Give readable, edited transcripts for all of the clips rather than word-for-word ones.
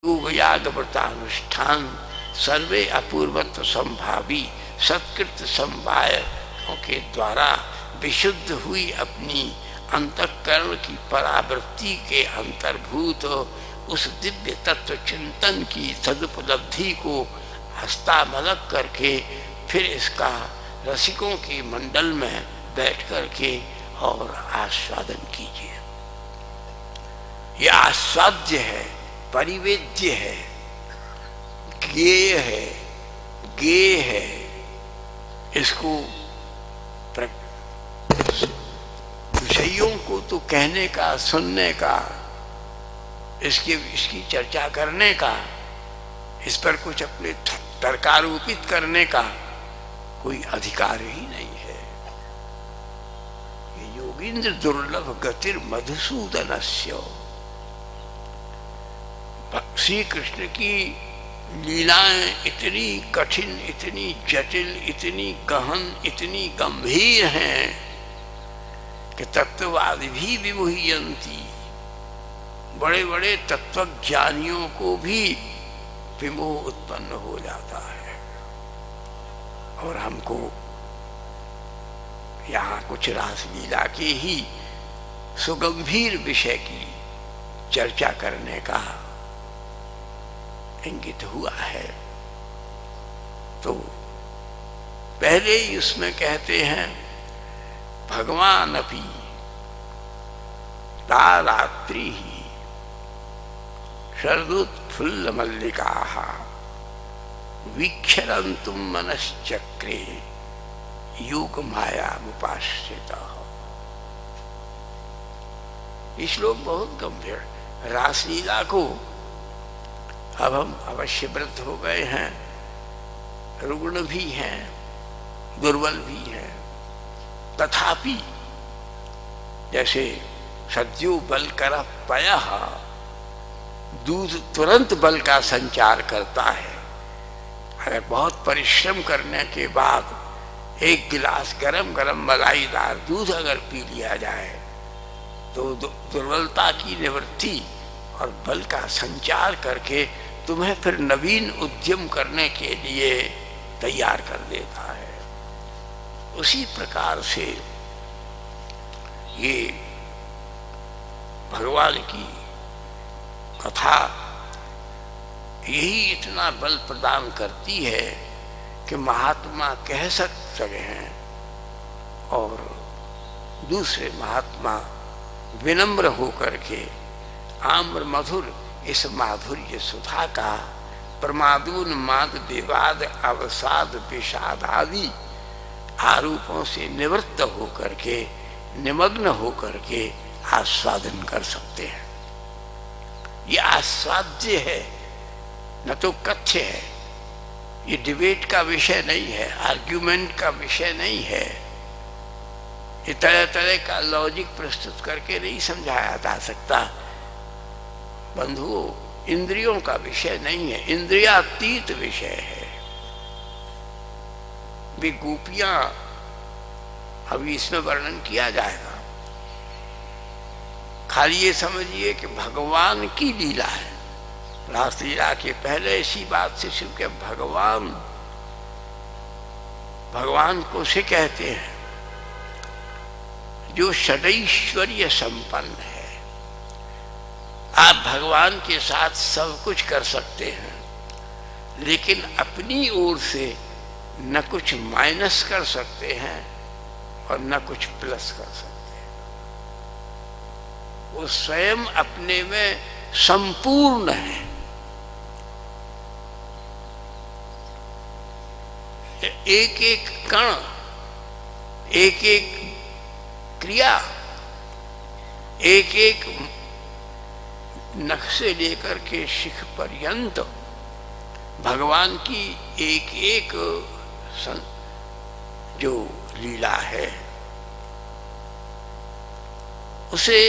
योग याग व्रतानुष्ठान सर्वे अपूर्वत्व संभावी सत्कृत समवायों के द्वारा विशुद्ध हुई अपनी अंतःकरण की परावृत्ति के अंतर्भूत उस दिव्य तत्व चिंतन की सदुपलब्धि को हस्तामलक करके फिर इसका रसिकों के मंडल में बैठ करके और आस्वादन कीजिए। यह आस्वाद्य है, परिवेद्य है, गेय है। इसको विषयों को तो कहने का, सुनने का, इसकी चर्चा करने का, इस पर कुछ अपने तर्कारोपित करने का कोई अधिकार ही नहीं है। ये योगींद्र दुर्लभ गतिर मधुसूदनस्य। श्री कृष्ण की लीलाएं इतनी कठिन, इतनी जटिल, इतनी गहन, इतनी गंभीर हैं कि तत्ववादी भी विमोहयंती। बड़े बड़े तत्वज्ञानियों को भी विमोह उत्पन्न हो जाता है। और हमको यहाँ कुछ रासलीला के ही सुगंभीर विषय की चर्चा करने का इंगित हुआ है। तो पहले ही उसमें कहते हैं भगवान अपि तारात्रि ही शरदुत्फुल्ल मल्लिकाः वीक्षरन्तुं मनश्चक्रे योग मायामुपाश्रितः। ये श्लोक बहुत गंभीर। रासलीला को अब हम अवश्य व्रत हो गए हैं, रुग्ण भी हैं, दुर्बल भी हैं, तथापि जैसे सद्यो बल कर पयः, दूध तुरंत बल का संचार करता है। अगर बहुत परिश्रम करने के बाद एक गिलास गरम गरम मलाईदार दूध अगर पी लिया जाए तो दुर्बलता की निवृत्ति और बल का संचार करके तुम्हें फिर नवीन उद्यम करने के लिए तैयार कर देता है। उसी प्रकार से ये भगवान की कथा यही इतना बल प्रदान करती है कि महात्मा कह सकते हैं और दूसरे महात्मा विनम्र होकर के आम्र मधुर इस माधुर्य सुधा का प्रमादून माद विवाद अवसाद विषाद आदि आरोपों से निवृत्त होकर के, निमग्न होकर के आस्वादन कर सकते हैं। ये आस्वाद्य है, न तो कथ्य है। ये डिबेट का विषय नहीं है, आर्ग्यूमेंट का विषय नहीं है। ये तरह तरह का लॉजिक प्रस्तुत करके नहीं समझाया जा सकता। बंधुओं, इंद्रियों का विषय नहीं है, इंद्रियातीत विषय है। वे गोपियां अभी इसमें वर्णन किया जाएगा। खाली ये समझिए कि भगवान की लीला है। रासलीला के पहले इसी बात से शुरू के भगवान को से कहते हैं जो षडैश्वर्य संपन्न है। आप भगवान के साथ सब कुछ कर सकते हैं, लेकिन अपनी ओर से न कुछ माइनस कर सकते हैं और न कुछ प्लस कर सकते हैं। वो स्वयं अपने में संपूर्ण है। एक एक कण, एक एक क्रिया, एक एक नख से लेकर के शिख पर्यंत भगवान की एक एक जो लीला है उसे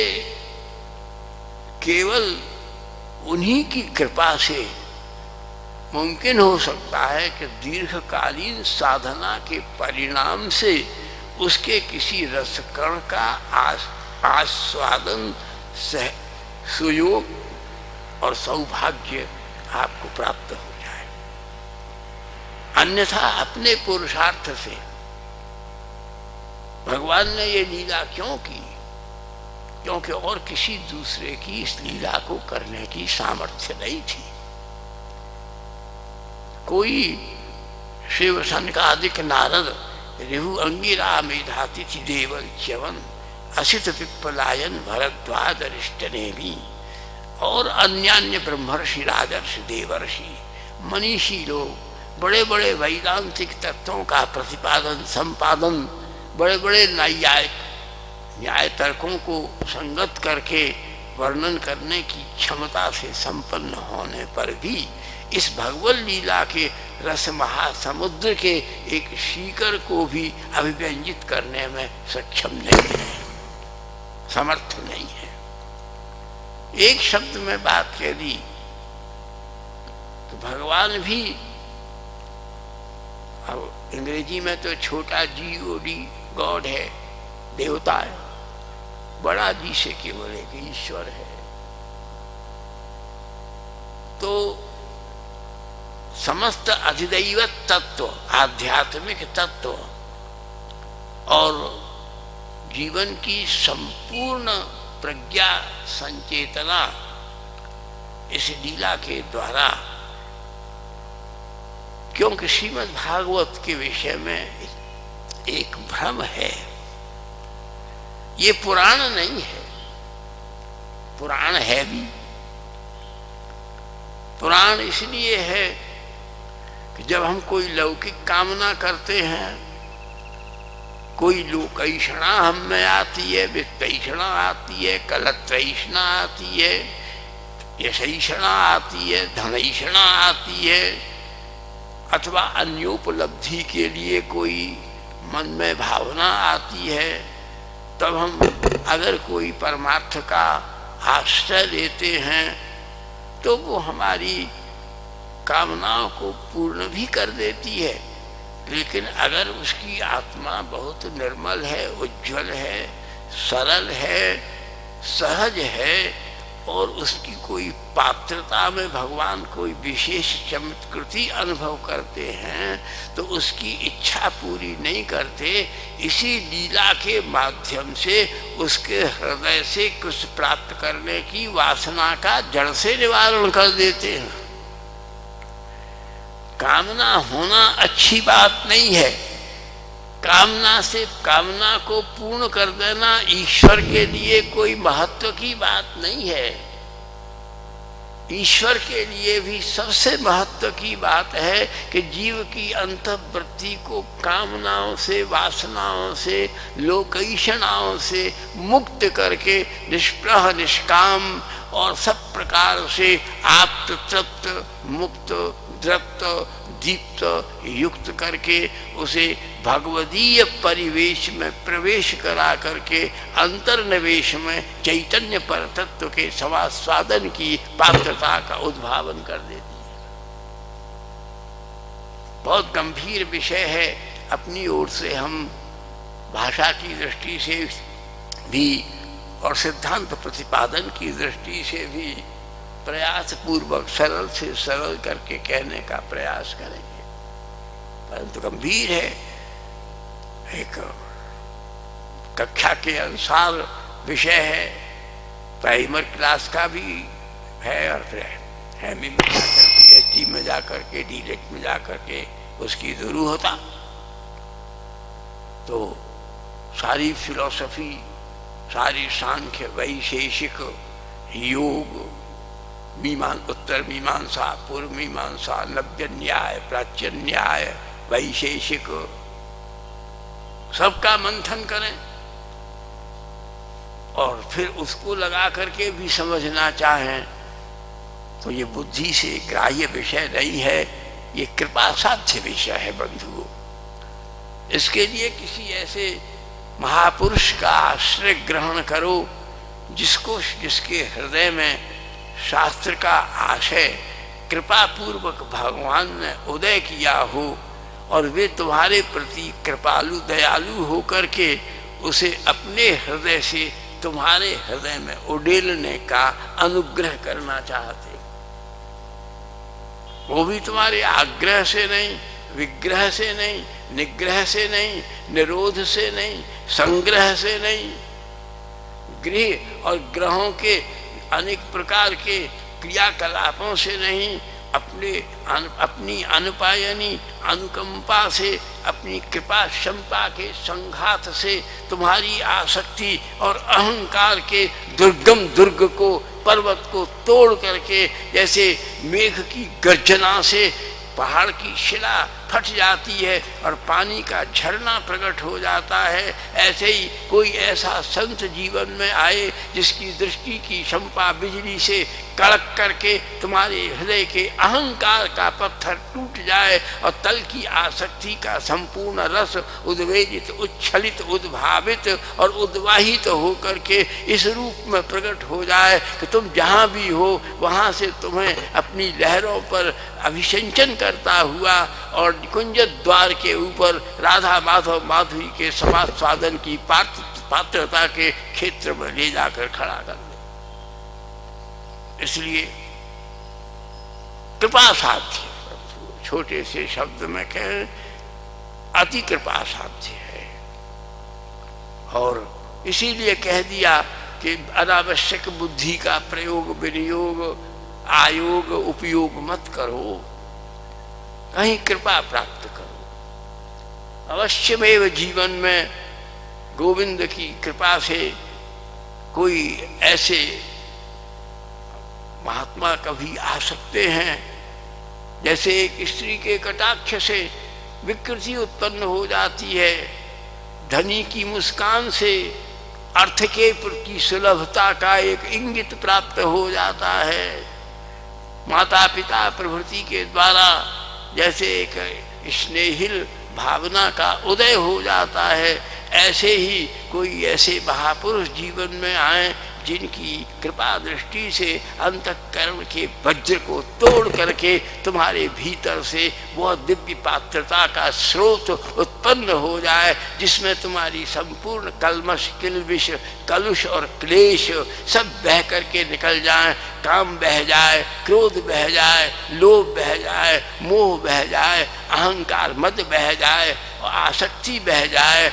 केवल उन्हीं की कृपा से मुमकिन हो सकता है कि दीर्घकालीन साधना के परिणाम से उसके किसी रसकण का आस्वादन सुयोग और सौभाग्य आपको प्राप्त हो जाए। अन्यथा अपने पुरुषार्थ से भगवान ने ये लीला क्यों की? क्योंकि और किसी दूसरे की इस लीला को करने की सामर्थ्य नहीं थी। कोई शिव सनकादिक नारद रिहु अंगिरा मेधातिथि देवल च्यवन असित पिप्पलायन भरद्वाज अरिष्ट नेमी और अन्यान्य ब्रह्मर्षि राजर्षि देवर्षि मनीषी लोग बड़े बड़े वैदांतिक तत्वों का प्रतिपादन संपादन, बड़े बड़े न्याय तर्कों को संगत करके वर्णन करने की क्षमता से संपन्न होने पर भी इस भगवत लीला के रस महासमुद्र के एक शिखर को भी अभिव्यंजित करने में सक्षम नहीं है, समर्थ नहीं है। एक शब्द में बात कह दी तो भगवान भी, अब अंग्रेजी में तो छोटा GOD गॉड है, देवता है, बड़ा जी से केवल एक ईश्वर है। तो समस्त अधिदैवत तत्व, आध्यात्मिक तत्व और जीवन की संपूर्ण प्रज्ञा संचेतना इस लीला के द्वारा, क्योंकि श्रीमद् भागवत के विषय में एक भ्रम है, ये पुराण नहीं है। पुराण है भी, पुराण इसलिए है कि जब हम कोई लौकिक कामना करते हैं, कोई लोकैषणा हम में आती है, वित्तैषणा आती है, कलत्रैषणा आती है, यशैषणा आती है, धनैषणा आती है, अथवा अन्योपलब्धि के लिए कोई मन में भावना आती है, तब हम अगर कोई परमार्थ का आश्रय लेते हैं तो वो हमारी कामनाओं को पूर्ण भी कर देती है। लेकिन अगर उसकी आत्मा बहुत निर्मल है, उज्जवल है, सरल है, सहज है और उसकी कोई पात्रता में भगवान कोई विशेष चमत्कृति अनुभव करते हैं तो उसकी इच्छा पूरी नहीं करते, इसी लीला के माध्यम से उसके हृदय से कुछ प्राप्त करने की वासना का जड़ से निवारण कर देते हैं। कामना होना अच्छी बात नहीं है, कामना से कामना को पूर्ण कर देना ईश्वर के लिए कोई महत्व की बात नहीं है। ईश्वर के लिए भी सबसे महत्व की बात है कि जीव की अंतःवृत्ति को कामनाओं से, वासनाओं से, लोकैषणाओं से मुक्त करके निष्प्रह निष्काम और सब प्रकार से आप्त तृप्त मुक्त दृप्त दीप्त युक्त करके उसे भगवदीय परिवेश में प्रवेश करा करके अंतर्निवेश में चैतन्य पर तत्व के स्वादन की पात्रता का उद्भावन कर देती है। बहुत गंभीर विषय है, अपनी ओर से हम भाषा की दृष्टि से भी और सिद्धांत प्रतिपादन की दृष्टि से भी प्रयास पूर्वक सरल से सरल करके कहने का प्रयास करेंगे, परंतु गंभीर है। एक कक्षा के अनुसार विषय है, प्राइमर क्लास का भी है और फिर एमए में जाकर PhD में जाकर के डीलेट में जाकर के उसकी जरूर होता। तो सारी फिलॉसफी, सारी सांख्य, वैशेषिक, योग, उत्तर मीमांसा, पूर्व मीमांसा, नव्य न्याय, प्राच्य न्याय, वैशेषिक, सबका मंथन करें और फिर उसको लगा करके भी समझना चाहें तो ये बुद्धि से ग्राह्य विषय नहीं है, ये कृपा साध्य विषय है बंधुओं। इसके लिए किसी ऐसे महापुरुष का आश्रय ग्रहण करो जिसके हृदय में शास्त्र का आशय कृपा पूर्वक भगवान ने उदय किया हो और वे तुम्हारे प्रति कृपालु दयालु होकर के उसे अपने हृदय से तुम्हारे हृदय में उड़ेलने का अनुग्रह करना चाहते। वो भी तुम्हारे आग्रह से नहीं, विग्रह से नहीं, निग्रह से नहीं, निरोध से नहीं, संग्रह से नहीं, गृह और ग्रहों के अनेक प्रकार के क्रियाकलापों से नहीं, अपनी अनुपायनी अनुकंपा से, अपनी कृपा क्षमता के संघात से, तुम्हारी आसक्ति और अहंकार के दुर्गम दुर्ग को, पर्वत को तोड़ करके, जैसे मेघ की गर्जना से पहाड़ की शिला फट जाती है और पानी का झरना प्रकट हो जाता है, ऐसे ही कोई ऐसा संत जीवन में आए जिसकी दृष्टि की क्षमता बिजली से कड़क करके तुम्हारे हृदय के अहंकार का पत्थर टूट जाए और तल की आसक्ति का संपूर्ण रस उद्वेलित, उच्छलित, उद्भावित और उद्वाहित होकर के इस रूप में प्रकट हो जाए कि तुम जहाँ भी हो वहाँ से तुम्हें अपनी लहरों पर अभिषेचन करता हुआ और कुंज द्वार के ऊपर राधा माधव माधुरी के समाज साधन की पात्रता के क्षेत्र में ले जाकर खड़ा कर दे। इसलिए कृपा साध्य, छोटे से शब्द में कहें, अति कृपा साध्य है। और इसीलिए कह दिया कि अनावश्यक बुद्धि का प्रयोग, विनियोग, आयोग, उपयोग मत करो, कहीं कृपा प्राप्त करो। अवश्यमेव जीवन में गोविंद की कृपा से कोई ऐसे महात्मा कभी आ सकते हैं जैसे एक स्त्री के कटाक्ष से विकृति उत्पन्न हो जाती है, धनी की मुस्कान से अर्थ के प्रति सुलभता का एक इंगित प्राप्त हो जाता है, माता पिता प्रभृति के द्वारा जैसे एक स्नेहिल भावना का उदय हो जाता है, ऐसे ही कोई ऐसे महापुरुष जीवन में आए जिनकी कृपा दृष्टि से अंतःकरण के वज्र को तोड़ करके तुम्हारे भीतर से वह दिव्य पात्रता का स्रोत उत्पन्न हो जाए, जिसमें तुम्हारी संपूर्ण कलमश, किलबिश, कलुष और क्लेश सब बह करके निकल जाए, काम बह जाए, क्रोध बह जाए, लोभ बह जाए, मोह बह जाए, अहंकार मद बह जाए और आसक्ति बह जाए,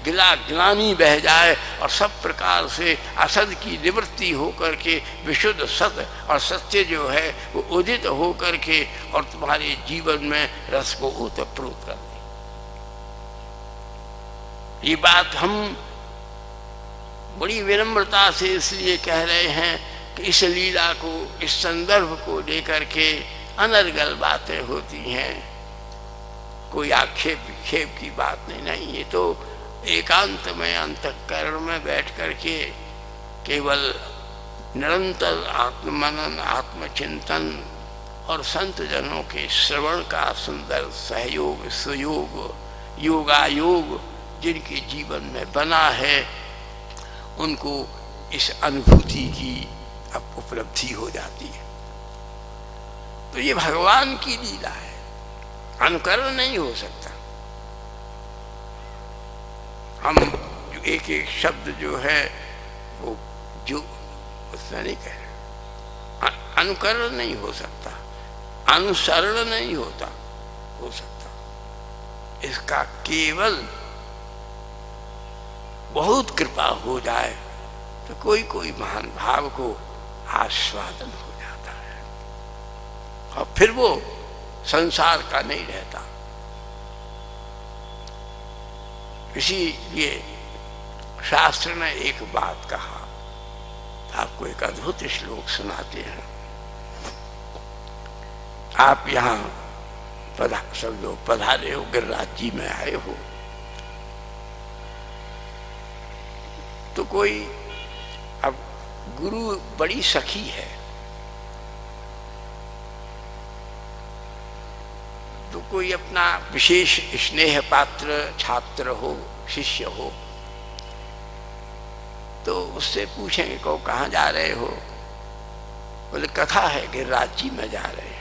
गिला ग्लानी बह जाए और सब प्रकार से असद की निवृत्ति होकर के विशुद्ध सत और सत्य जो है वो उदित होकर के और तुम्हारे जीवन में रस को ओतप्रोत कर दे। ये बात हम बड़ी विनम्रता से इसलिए कह रहे हैं कि इस लीला को, इस संदर्भ को लेकर के अनर्गल बातें होती हैं, कोई आक्षेप विक्षेप की बात नहीं। ये तो एकांत में अंतःकरण में बैठ करके केवल निरंतर आत्ममनन, आत्मचिंतन और संत जनों के श्रवण का सुंदर सहयोग, सुयोग, योगायोग जिनके जीवन में बना है, उनको इस अनुभूति की अब उपलब्धि हो जाती है। तो ये भगवान की लीला है, अनुकरण नहीं हो सकता। हम एक एक शब्द जो है वो जो उसमें नहीं कह रहे, अनुकरण नहीं हो सकता, अनुसरण नहीं हो सकता। इसका केवल बहुत कृपा हो जाए तो कोई कोई महान भाव को आस्वादन हो जाता है और फिर वो संसार का नहीं रहता। इसीलिए शास्त्र ने एक बात कहा, आपको एक अद्भुत श्लोक सुनाते हैं। आप यहाँ सब लोग पधारे हो, गिरिराज जी में आए हो, तो कोई अब गुरु बड़ी सखी है तो कोई अपना विशेष स्नेह पात्र छात्र हो, शिष्य हो, तो उससे पूछेंगे को कहाँ जा रहे हो, बोले कथा है गिरिराज जी में जा रहे हैं।